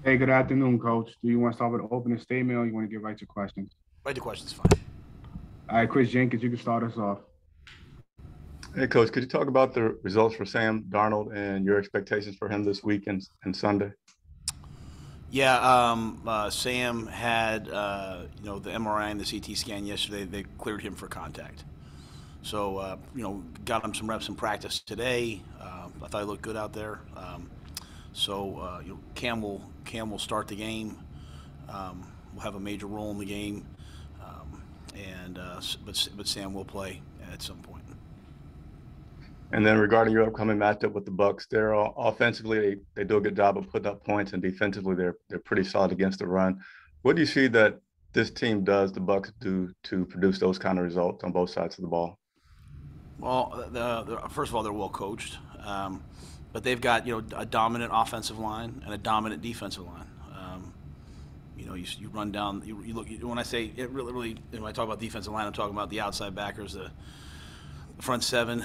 Hey, good afternoon, Coach. Do you want to start with an opening statement or you want to get right to questions? Right to questions, fine. All right, Chris Jenkins, you can start us off. Hey, Coach, could you talk about the results for Sam Darnold and your expectations for him this week and Sunday? Yeah, Sam had the MRI and the CT scan yesterday. They cleared him for contact. So got him some reps in practice today. I thought he looked good out there. Cam will start the game. Will have a major role in the game, but Sam will play at some point. And then regarding your upcoming matchup with the Bucs, they're offensively they do a good job of putting up points, and defensively they're pretty solid against the run. What do you see that this team does, the Bucs do to produce those kind of results on both sides of the ball? Well, first of all, they're well coached, but they've got a dominant offensive line and a dominant defensive line. You run down. You look when I say it really. When I talk about defensive line, I'm talking about the outside backers, the front seven.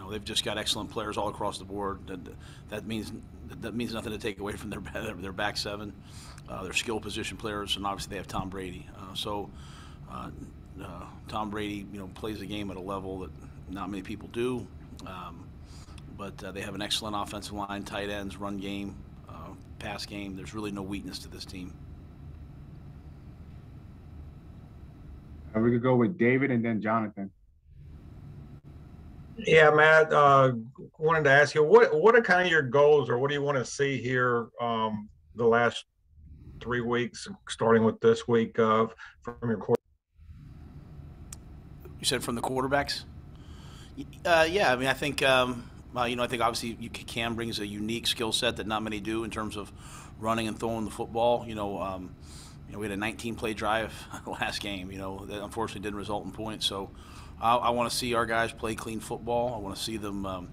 They've just got excellent players all across the board. That means nothing to take away from their back seven, their skill position players, and obviously they have Tom Brady. Tom Brady, plays the game at a level that not many people do. But they have an excellent offensive line, tight ends, run game, pass game. There's really no weakness to this team. We could go with David and then Jonathan. Yeah, Matt, wanted to ask you, what are kind of your goals, or what do you want to see here the last 3 weeks, starting with this week from your quarterback? You said from the quarterbacks? Yeah, I mean, I think I think obviously Cam brings a unique skill set that not many do in terms of running and throwing the football. We had a 19-play drive last game. That unfortunately didn't result in points. So I want to see our guys play clean football. I want to see them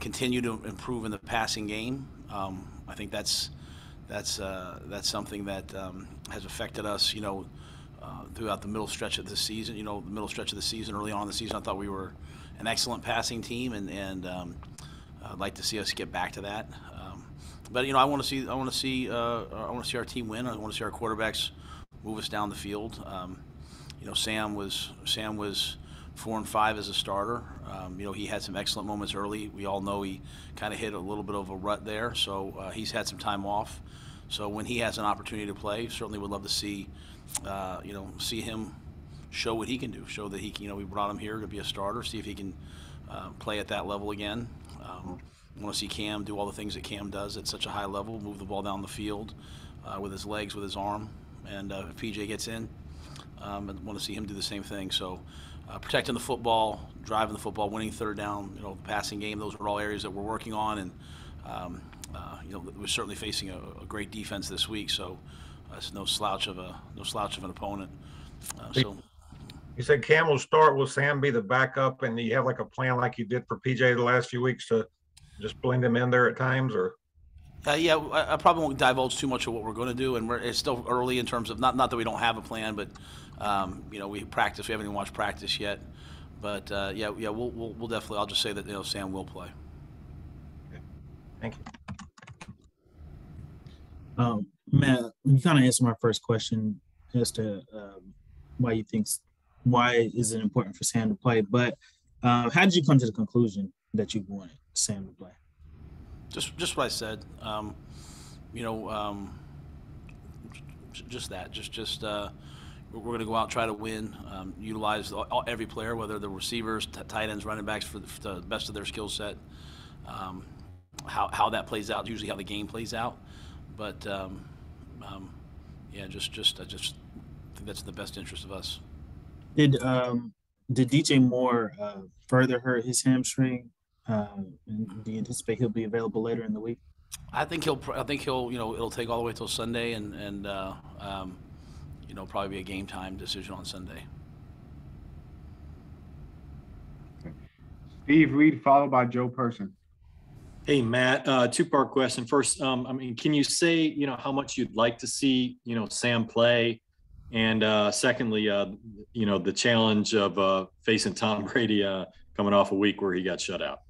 continue to improve in the passing game. I think that's something that has affected us. Throughout the middle stretch of the season. The middle stretch of the season, early on in the season, I thought we were an excellent passing team, and I'd like to see us get back to that. But I want to see our team win. I want to see our quarterbacks move us down the field. Sam was 4-5 as a starter. He had some excellent moments early. We all know he kind of hit a little bit of a rut there, so he's had some time off. So when he has an opportunity to play, certainly would love to see him show what he can do. Show that he can. We brought him here to be a starter. See if he can play at that level again. I want to see Cam do all the things that Cam does at such a high level. Move the ball down the field with his legs, with his arm, and if PJ gets in, I want to see him do the same thing. So protecting the football, driving the football, winning third down, the passing game. Those are all areas that we're working on, and we're certainly facing a great defense this week. So it's no slouch of an opponent. You said Cam will start. Will Sam be the backup? And you have like a plan like you did for PJ the last few weeks to just blend him in there at times, or? Yeah, I probably won't divulge too much of what we're going to do, and it's still early in terms of not that we don't have a plan, but we practice. We haven't even watched practice yet, but we'll definitely. I'll just say that Sam will play. Okay. Thank you. Matt, you kind of answered my first question as to why is it important for Sam to play, but how did you come to the conclusion that you wanted Sam to play? Just what I said. Just that. We're going to go out and try to win. Utilize every player, whether the receivers, tight ends, running backs, for the best of their skill set. How that plays out, usually how the game plays out. But I just think that's in the best interest of us. Did DJ Moore further hurt his hamstring? And do you anticipate he'll be available later in the week? I think he'll. It'll take all the way till Sunday, and probably be a game time decision on Sunday. Steve Reed, followed by Joe Person. Hey, Matt, two-part question. First, can you say, how much you'd like to see, Sam play? And secondly, the challenge of facing Tom Brady coming off a week where he got shut out.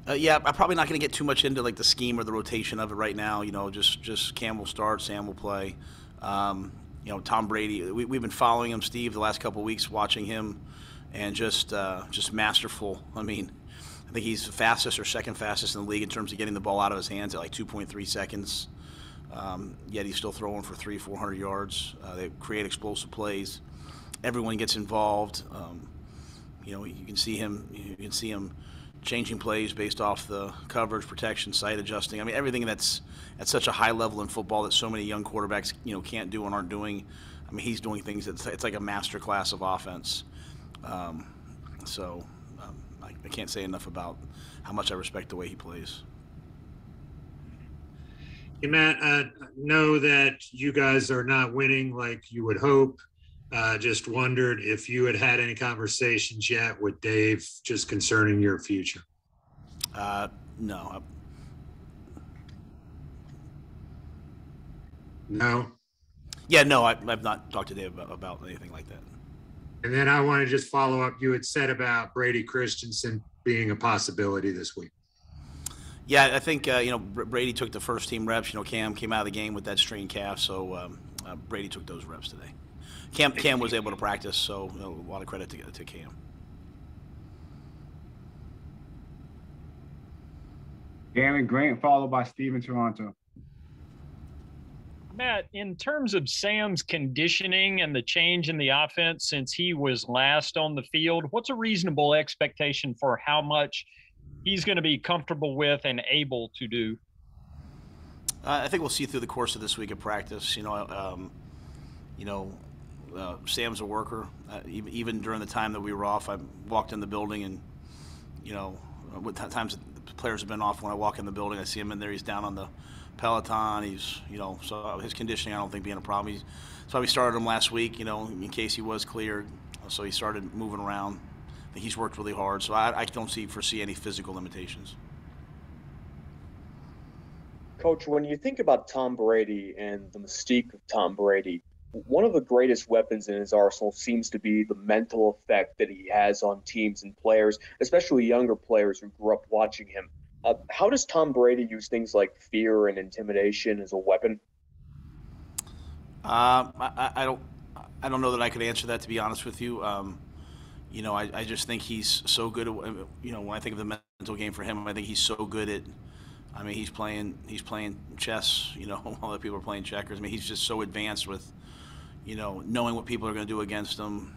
Yeah, I'm probably not going to get too much into like the scheme or the rotation of it right now. You know, just Cam will start, Sam will play. You know, Tom Brady. We've been following him, Steve, the last couple of weeks, watching him, and just masterful. I mean, I think he's the fastest or second fastest in the league in terms of getting the ball out of his hands at like 2.3 seconds. Yet he's still throwing for 400 yards. They create explosive plays. Everyone gets involved. You know, you can see him. You can see him changing plays based off the coverage, protection, sight adjusting. I mean, everything that's at such a high level in football that so many young quarterbacks, you know, can't do and aren't doing. I mean, he's doing things it's like a master class of offense. I can't say enough about how much I respect the way he plays. Hey, Matt, I know that you guys are not winning like you would hope. Just wondered if you had any conversations yet with Dave just concerning your future. No. No? Yeah, no, I've not talked to Dave about anything like that. And then I want to just follow up. You had said about Brady Christensen being a possibility this week. Yeah, I think, you know, Brady took the first team reps. You know, Cam came out of the game with that strained calf, so Brady took those reps today. Cam was able to practice, so you know, a lot of credit to Cam. Galen Grant, followed by Steven Toronto. Matt, in terms of Sam's conditioning and the change in the offense since he was last on the field, what's a reasonable expectation for how much he's going to be comfortable with and able to do? I think we'll see through the course of this week of practice. Sam's a worker. Even during the time that we were off, I walked in the building and, you know, times the players have been off, when I walk in the building, I see him in there. He's down on the Peloton. He's, you know, so his conditioning I don't think being a problem. That's why we started him last week, you know, in case he was cleared. So he started moving around. I think he's worked really hard. So I don't foresee any physical limitations. Coach, when you think about Tom Brady and the mystique of Tom Brady, one of the greatest weapons in his arsenal seems to be the mental effect that he has on teams and players, especially younger players who grew up watching him. How does Tom Brady use things like fear and intimidation as a weapon? I don't know that I could answer that, to be honest with you. You know, I just think he's so good at, you know, when I think of the mental game for him, I think he's so good at, I mean, he's playing chess, you know, while other people are playing checkers. I mean, he's just so advanced with, you know, knowing what people are going to do against him,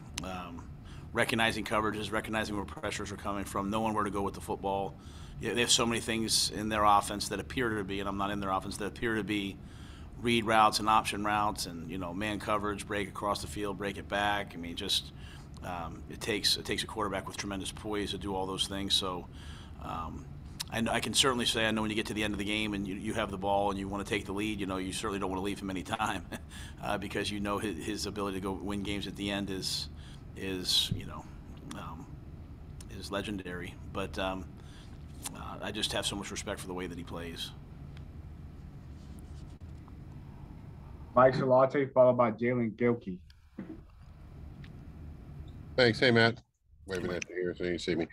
recognizing coverages, recognizing where pressures are coming from, knowing where to go with the football. Yeah, they have so many things in their offense that appear to be, and I'm not in their offense, that appear to be read routes and option routes and, you know, man coverage, break across the field, break it back. I mean, just it takes a quarterback with tremendous poise to do all those things. So I can certainly say, I know when you get to the end of the game and you have the ball and you want to take the lead, you know, you certainly don't want to leave him any time because you know his ability to go win games at the end is legendary. But I just have so much respect for the way that he plays. Mike Salate, followed by Jalen Gilkey. Thanks. Hey, Matt. Waving at you here so you can see me.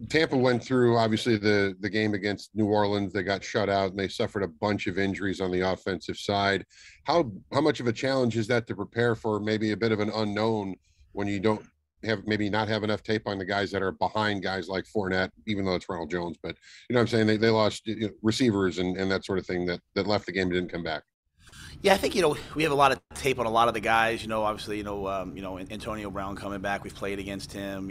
Tampa went through, obviously, the game against New Orleans. They got shut out, and they suffered a bunch of injuries on the offensive side. How much of a challenge is that to prepare for maybe a bit of an unknown when you don't have not have enough tape on the guys that are behind guys like Fournette, even though it's Ronald Jones? But you know what I'm saying? They lost, you know, receivers and that sort of thing that left the game and didn't come back. Yeah, I think, you know, we have a lot of tape on a lot of the guys. You know, obviously, Antonio Brown coming back. We've played against him.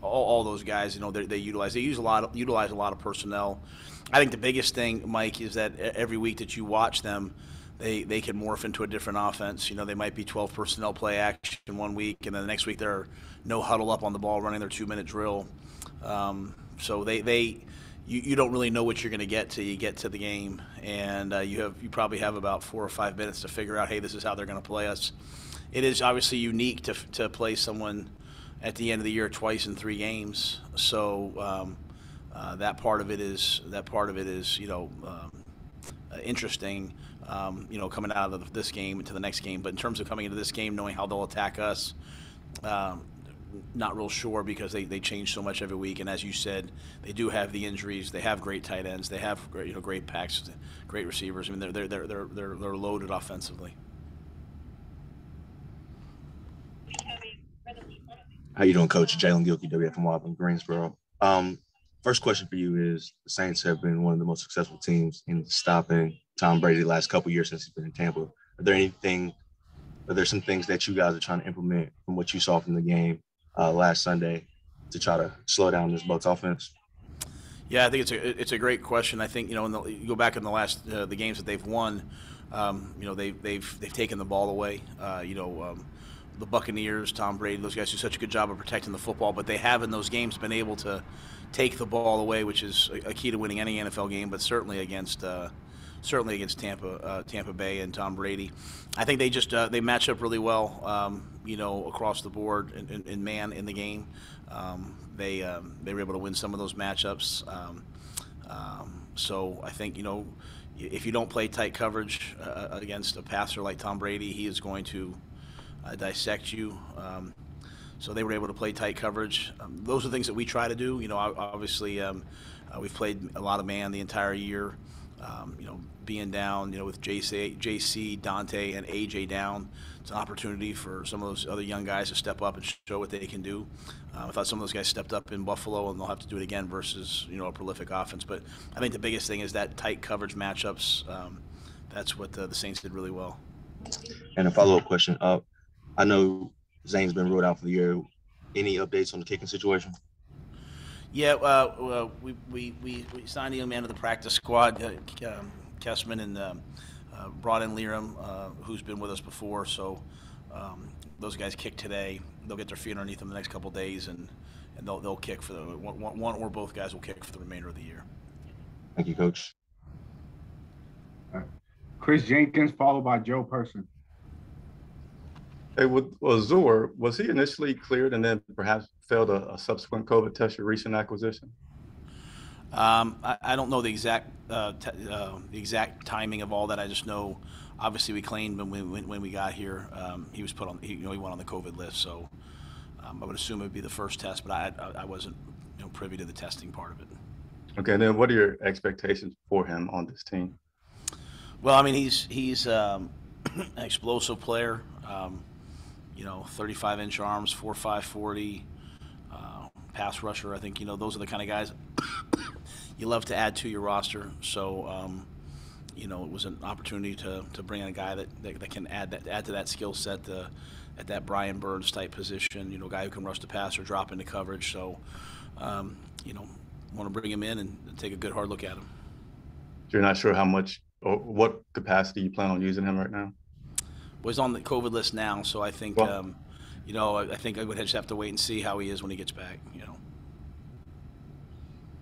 All those guys. You know, they utilize a lot of personnel. I think the biggest thing, Mike, is that every week that you watch them, they can morph into a different offense. You know, they might be 12 personnel play action one week, and then the next week they're no huddle up on the ball running their 2-minute drill. So you don't really know what you're going to get till you get to the game, and you probably have about 4 or 5 minutes to figure out, hey, this is how they're going to play us. It is obviously unique to play someone at the end of the year twice in 3 games. So that part of it is interesting. Coming out of this game into the next game, but in terms of coming into this game, knowing how they'll attack us, not real sure because they change so much every week. And as you said, they do have the injuries. They have great tight ends. They have great, great backs, great receivers. I mean, they're loaded offensively. How you doing, Coach? Jalen Gilkey, WFMY from Greensboro. First question for you is: the Saints have been one of the most successful teams in stopping Tom Brady the last couple of years since he's been in Tampa. Are there some things that you guys are trying to implement from what you saw from the game last Sunday to try to slow down this Bucs offense? Yeah, I think it's a great question. I think you go back in the last the games that they've won, they've taken the ball away. The Buccaneers, Tom Brady, those guys do such a good job of protecting the football, but they have in those games been able to take the ball away, which is a key to winning any NFL game, but certainly against Tampa Bay and Tom Brady. I think they match up really well, across the board in man in the game. They were able to win some of those matchups. So I think, if you don't play tight coverage against a passer like Tom Brady, he is going to dissect you. So they were able to play tight coverage. Those are things that we try to do. Obviously, we've played a lot of man the entire year. Being down, with JC, Dante, and AJ down, it's an opportunity for some of those other young guys to step up and show what they can do. I thought some of those guys stepped up in Buffalo, and they'll have to do it again versus, a prolific offense. But I think the biggest thing is that tight coverage matchups. That's what the Saints did really well. And a follow-up question. I know Zane's been ruled out for the year. Any updates on the kicking situation? Yeah, we signed a young man to the practice squad, Kessman, and brought in Liram, who's been with us before. So those guys kick today. They'll get their feet underneath them the next couple of days, and they'll kick for one or both guys will kick for the remainder of the year. Thank you, Coach. Chris Jenkins, followed by Joe Person. Hey, with Azur, was he initially cleared and then perhaps failed a subsequent COVID test, your recent acquisition? I don't know the exact timing of all that. I just know, obviously, we claimed when we got here, he was put on. He went on the COVID list. So I would assume it would be the first test, but I wasn't privy to the testing part of it. Okay, and then what are your expectations for him on this team? Well, I mean, he's an explosive player. 35-inch arms, 4.5 40, pass rusher. I think those are the kind of guys you love to add to your roster. So it was an opportunity to bring in a guy that can add to that skill set at that Brian Burns type position. A guy who can rush the passer, drop into coverage. So want to bring him in and take a good hard look at him. You're not sure how much or what capacity you plan on using him right now? Well, he's on the COVID list now, so I think I think I would just have to wait and see how he is when he gets back.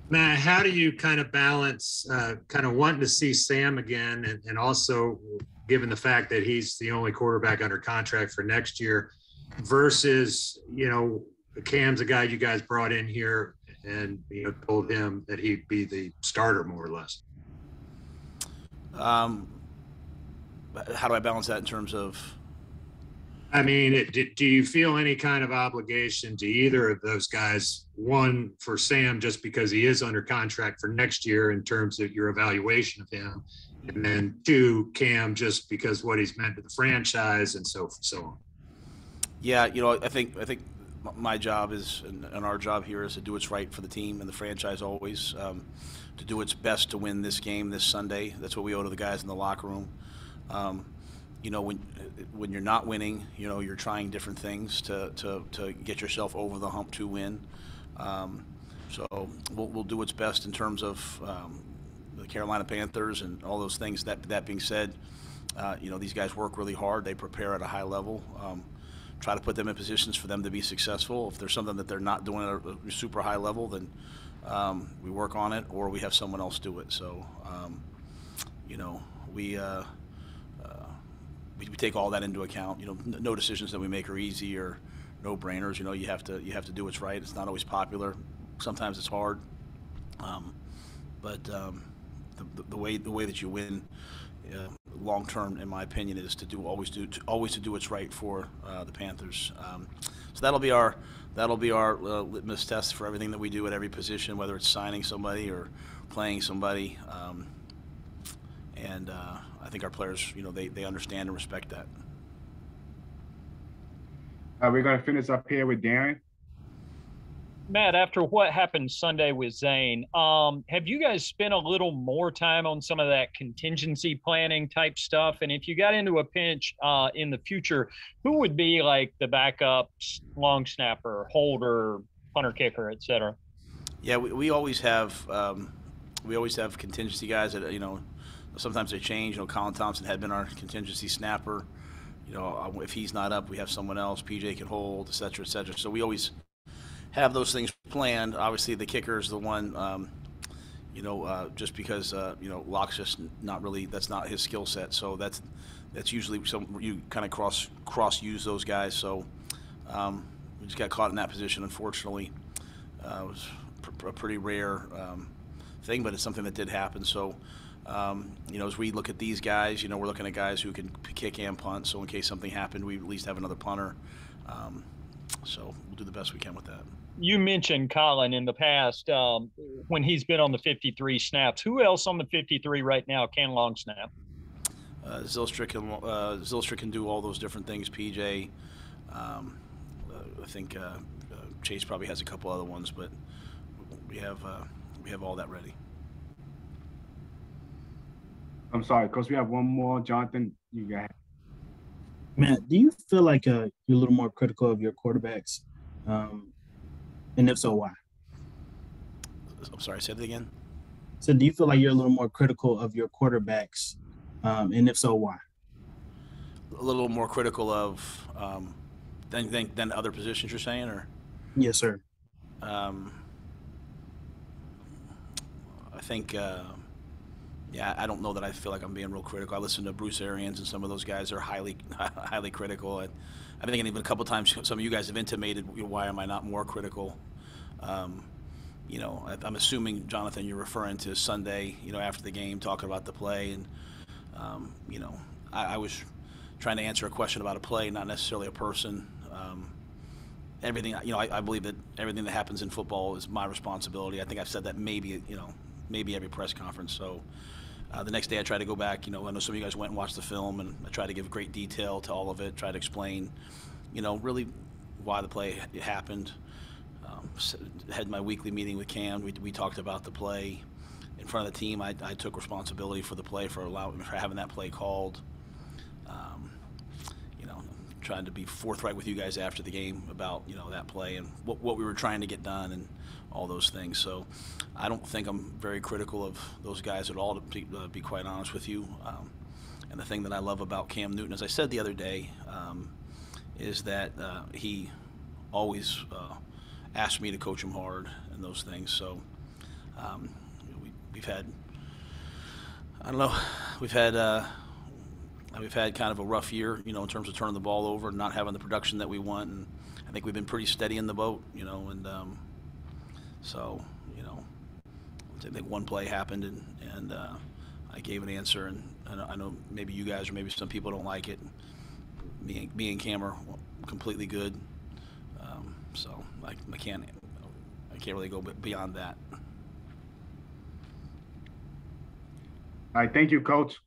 Matt, how do you kind of balance kind of wanting to see Sam again and also given the fact that he's the only quarterback under contract for next year versus, Cam's a guy you guys brought in here and, told him that he'd be the starter more or less? How do I balance that in terms of? I mean, do you feel any kind of obligation to either of those guys? One, for Sam, just because he is under contract for next year in terms of your evaluation of him. And then two, Cam, just because what he's meant to the franchise and so on. Yeah, I think my job is, and our job here is to do what's right for the team and the franchise always, to do its best to win this game this Sunday. That's what we owe to the guys in the locker room. When you're not winning, you're trying different things to get yourself over the hump to win. So we'll do what's best in terms of the Carolina Panthers and all those things. That being said, these guys work really hard. They prepare at a high level. Try to put them in positions for them to be successful. If there's something that they're not doing at a super high level, then we work on it, or we have someone else do it. So, we take all that into account. No decisions that we make are easy or no-brainers. You have to do what's right. It's not always popular. Sometimes it's hard. But the way that you win long term, in my opinion, is to do what's right for the Panthers. So that'll be our litmus test for everything that we do at every position, whether it's signing somebody or playing somebody. And I think our players, they understand and respect that. We're going to finish up here with Darren. Matt, after what happened Sunday with Zane, have you guys spent a little more time on some of that contingency planning type stuff? And if you got into a pinch in the future, who would be like the backup long snapper, holder, punter, kicker, et cetera? Yeah, we always have contingency guys that sometimes they change. Colin Thompson had been our contingency snapper. If he's not up, we have someone else. PJ can hold, et cetera, et cetera. So we always have those things planned. Obviously, the kicker is the one, just because Locke's just not really, that's not his skill set. So that's usually you kind of cross use those guys. So we just got caught in that position, unfortunately. It was a pretty rare thing, but it's something that did happen. So as we look at these guys, we're looking at guys who can kick and punt. So in case something happened, we at least have another punter. So we'll do the best we can with that. You mentioned Colin in the past when he's been on the 53 snaps. Who else on the 53 right now can long snap? Zylstra can do all those different things. PJ, I think Chase probably has a couple other ones, but we have all that ready. I'm sorry, Coach. We have one more. Jonathan, you got it. Matt, do you feel like you're a little more critical of your quarterbacks? And if so, why? I'm sorry, say that again. So do you feel like you're a little more critical of your quarterbacks? And if so, why? A little more critical of than other positions, you're saying, or? Yes, sir. I think, I don't know that I feel like I'm being real critical. I listen to Bruce Arians, and some of those guys are highly critical. I think even a couple of times some of you guys have intimated, why am I not more critical? I'm assuming, Jonathan, you're referring to Sunday, after the game, talking about the play. And, I was trying to answer a question about a play, not necessarily a person. Everything, I believe that everything that happens in football is my responsibility. I think I've said that maybe every press conference. So the next day I tried to go back. I know some of you guys went and watched the film, and I tried to give great detail to all of it, try to explain, really why the play happened. Had my weekly meeting with Cam. We talked about the play in front of the team. I took responsibility for the play, for having that play called. Trying to be forthright with you guys after the game about that play and what we were trying to get done and all those things. So I don't think I'm very critical of those guys at all, to be quite honest with you. And the thing that I love about Cam Newton, as I said the other day, is that he always asked me to coach him hard and those things. So we've had, we've had kind of a rough year, in terms of turning the ball over and not having the production that we want. And I think we've been pretty steady in the boat, and so, I think one play happened and I gave an answer, and I know maybe you guys or maybe some people don't like it. Me and Cam are completely good. So I can't really go beyond that. All right, thank you, Coach.